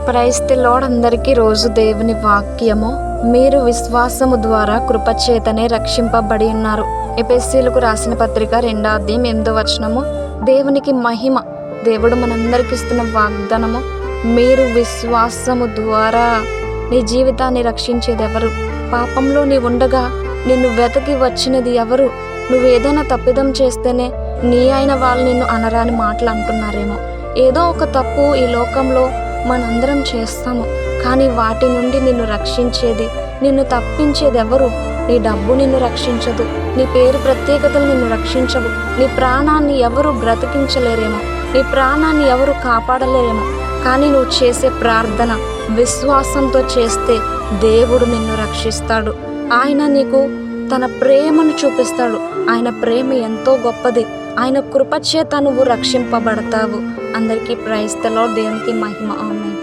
Praise the lord. అందరికీ రోజు దేవుని వాక్యము. మీరు విశ్వాసము ద్వారా కృపచేతనే రక్షింపబడి ఉన్నారు. ఎఫెసీయులకు రాసిన పత్రిక 2:8 దేవునికి మహిమ. దేవుడు మనందరికి ఇస్తున్న వాగ్దానము, మీరు విశ్వాసము ద్వారా. నీ జీవితాన్ని రక్షించేది ఎవరు? పాపంలో నీ ఉండగా నిన్ను వెతకి వచ్చినది ఎవరు? నువ్వు ఏదైనా తప్పిదం చేస్తేనే నీ అయిన వాళ్ళు నిన్ను అనరాని మాటలు అంటున్నారేమో. ఏదో ఒక తప్పు ఈ లోకంలో మనందరం చేస్తాము, కానీ వాటి నుండి నిన్ను రక్షించేది, నిన్ను తప్పించేది ఎవరు? నీ డబ్బు నిన్ను రక్షించదు, నీ పేరు ప్రత్యేకతలు నిన్ను రక్షించవు, నీ ప్రాణాన్ని ఎవరు బ్రతికించలేరేమో, నీ ప్రాణాన్ని ఎవరు కాపాడలేరేమో. కానీ నువ్వు చేసే ప్రార్థన విశ్వాసంతో చేస్తే దేవుడు నిన్ను రక్షిస్తాడు. ఆయన నీకు తన ప్రేమను చూపిస్తాడు. ఆయన ప్రేమ ఎంతో గొప్పది. ఆయన కృపచేత నువ్వు రక్షింపబడతావు. అందరికీ ప్రైజ్ ది లార్డ్. దేవునికి మహిమ. ఆమేన్.